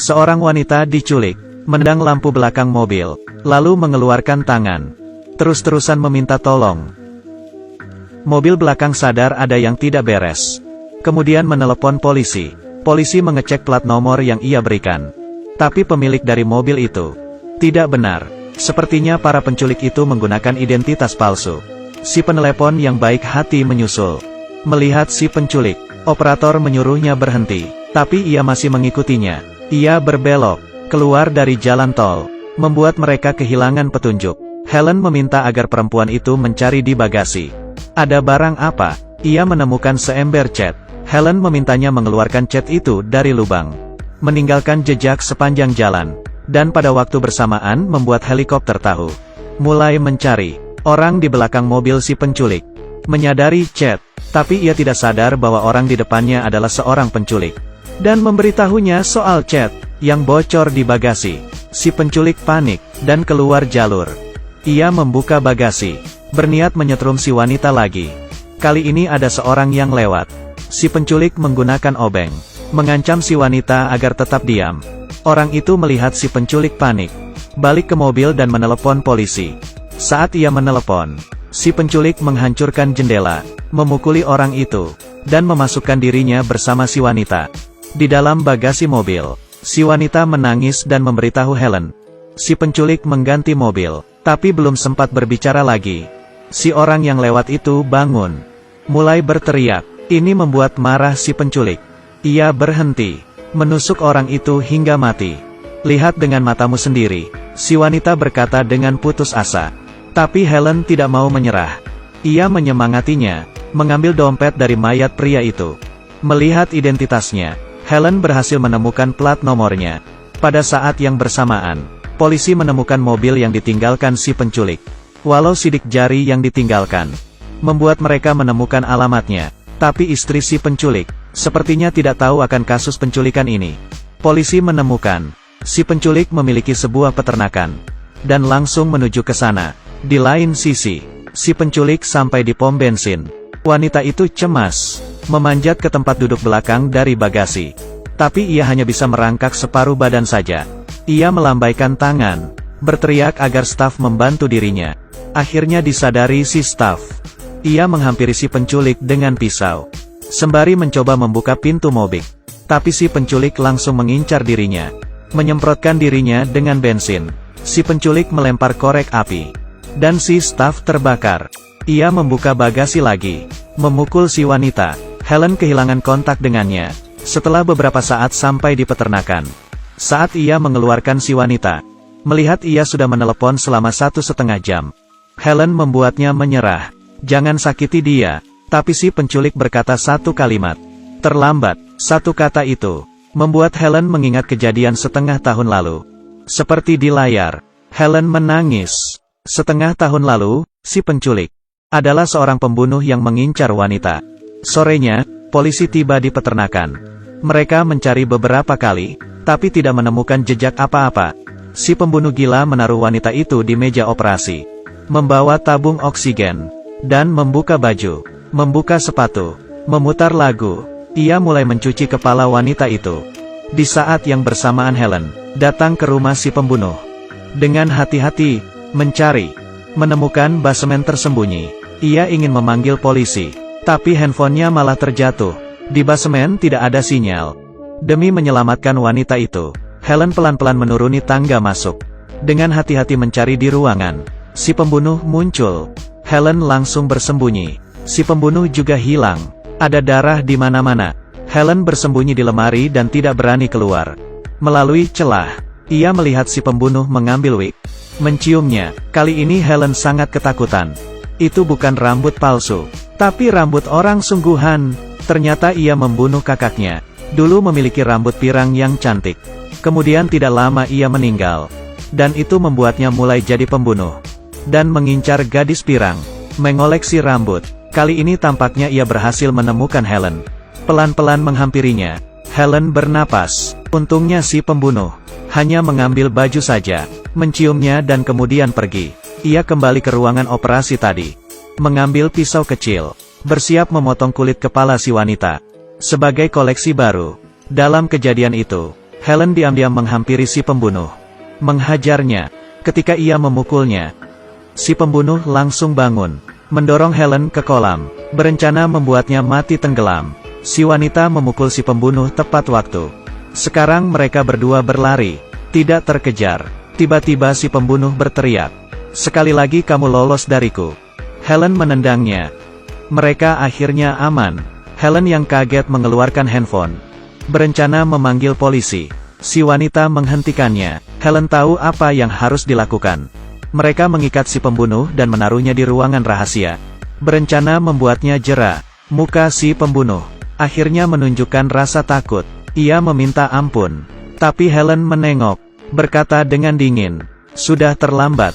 Seorang wanita diculik, mendang lampu belakang mobil, lalu mengeluarkan tangan. Terus-terusan meminta tolong. Mobil belakang sadar ada yang tidak beres. Kemudian menelepon polisi. Polisi mengecek plat nomor yang ia berikan. Tapi pemilik dari mobil itu tidak benar. Sepertinya para penculik itu menggunakan identitas palsu. Si penelepon yang baik hati menyusul. Melihat si penculik, operator menyuruhnya berhenti. Tapi ia masih mengikutinya. Ia berbelok keluar dari jalan tol, membuat mereka kehilangan petunjuk. Helen meminta agar perempuan itu mencari di bagasi. Ada barang apa? Ia menemukan seember cat. Helen memintanya mengeluarkan cat itu dari lubang. Meninggalkan jejak sepanjang jalan. Dan pada waktu bersamaan membuat helikopter tahu. Mulai mencari orang di belakang mobil si penculik. Menyadari cat, tapi ia tidak sadar bahwa orang di depannya adalah seorang penculik. Dan memberitahunya soal cat yang bocor di bagasi. Si penculik panik dan keluar jalur. Ia membuka bagasi, berniat menyetrum si wanita lagi. Kali ini ada seorang yang lewat. Si penculik menggunakan obeng, mengancam si wanita agar tetap diam. Orang itu melihat si penculik panik, balik ke mobil dan menelepon polisi. Saat ia menelepon, si penculik menghancurkan jendela, memukuli orang itu, dan memasukkan dirinya bersama si wanita. Di dalam bagasi mobil, si wanita menangis dan memberitahu Helen. Si penculik mengganti mobil, tapi belum sempat berbicara lagi. Si orang yang lewat itu bangun, mulai berteriak. Ini membuat marah si penculik. Ia berhenti, menusuk orang itu hingga mati. Lihat dengan matamu sendiri, si wanita berkata dengan putus asa. Tapi Helen tidak mau menyerah. Ia menyemangatinya, mengambil dompet dari mayat pria itu. Melihat identitasnya, Helen berhasil menemukan plat nomornya. Pada saat yang bersamaan, polisi menemukan mobil yang ditinggalkan si penculik. Walau sidik jari yang ditinggalkan membuat mereka menemukan alamatnya, tapi istri si penculik sepertinya tidak tahu akan kasus penculikan ini. Polisi menemukan si penculik memiliki sebuah peternakan dan langsung menuju ke sana. Di lain sisi, si penculik sampai di pom bensin. Wanita itu cemas, memanjat ke tempat duduk belakang dari bagasi. Tapi ia hanya bisa merangkak separuh badan saja. Ia melambaikan tangan, berteriak agar staf membantu dirinya. Akhirnya disadari si staf. Ia menghampiri si penculik dengan pisau, sembari mencoba membuka pintu mobil. Tapi si penculik langsung mengincar dirinya, menyemprotkan dirinya dengan bensin. Si penculik melempar korek api, dan si staf terbakar. Ia membuka bagasi lagi, memukul si wanita. Helen kehilangan kontak dengannya. Setelah beberapa saat sampai di peternakan. Saat ia mengeluarkan si wanita, melihat ia sudah menelepon selama 1,5 jam. Helen membuatnya menyerah. Jangan sakiti dia. Tapi si penculik berkata satu kalimat. Terlambat. Satu kata itu membuat Helen mengingat kejadian setengah tahun lalu. Seperti di layar, Helen menangis. Setengah tahun lalu, si penculik adalah seorang pembunuh yang mengincar wanita. Sorenya, polisi tiba di peternakan. Mereka mencari beberapa kali, tapi tidak menemukan jejak apa-apa. Si pembunuh gila menaruh wanita itu di meja operasi, membawa tabung oksigen, dan membuka baju, membuka sepatu, memutar lagu. Ia mulai mencuci kepala wanita itu. Di saat yang bersamaan Helen datang ke rumah si pembunuh. Dengan hati-hati, mencari, menemukan basemen tersembunyi. Ia ingin memanggil polisi, tapi handphonenya malah terjatuh. Di basemen tidak ada sinyal. Demi menyelamatkan wanita itu, Helen pelan-pelan menuruni tangga masuk. Dengan hati-hati mencari di ruangan, si pembunuh muncul. Helen langsung bersembunyi. Si pembunuh juga hilang. Ada darah di mana-mana. Helen bersembunyi di lemari dan tidak berani keluar. Melalui celah, ia melihat si pembunuh mengambil wig, menciumnya. Kali ini Helen sangat ketakutan. Itu bukan rambut palsu, tapi rambut orang sungguhan. Ternyata ia membunuh kakaknya. Dulu memiliki rambut pirang yang cantik. Kemudian tidak lama ia meninggal. Dan itu membuatnya mulai jadi pembunuh. Dan mengincar gadis pirang, mengoleksi rambut. Kali ini tampaknya ia berhasil menemukan Helen. Pelan-pelan menghampirinya. Helen bernapas. Untungnya si pembunuh hanya mengambil baju saja, menciumnya dan kemudian pergi. Ia kembali ke ruangan operasi tadi, mengambil pisau kecil, bersiap memotong kulit kepala si wanita, sebagai koleksi baru. Dalam kejadian itu, Helen diam-diam menghampiri si pembunuh. Menghajarnya. Ketika ia memukulnya, si pembunuh langsung bangun, mendorong Helen ke kolam, berencana membuatnya mati tenggelam. Si wanita memukul si pembunuh tepat waktu. Sekarang mereka berdua berlari, tidak terkejar. Tiba-tiba si pembunuh berteriak, "Sekali lagi kamu lolos dariku." Helen menendangnya. Mereka akhirnya aman. Helen yang kaget mengeluarkan handphone, berencana memanggil polisi. Si wanita menghentikannya. Helen tahu apa yang harus dilakukan. Mereka mengikat si pembunuh dan menaruhnya di ruangan rahasia, berencana membuatnya jera. Muka si pembunuh akhirnya menunjukkan rasa takut. Ia meminta ampun. Tapi Helen menengok, berkata dengan dingin, "Sudah terlambat.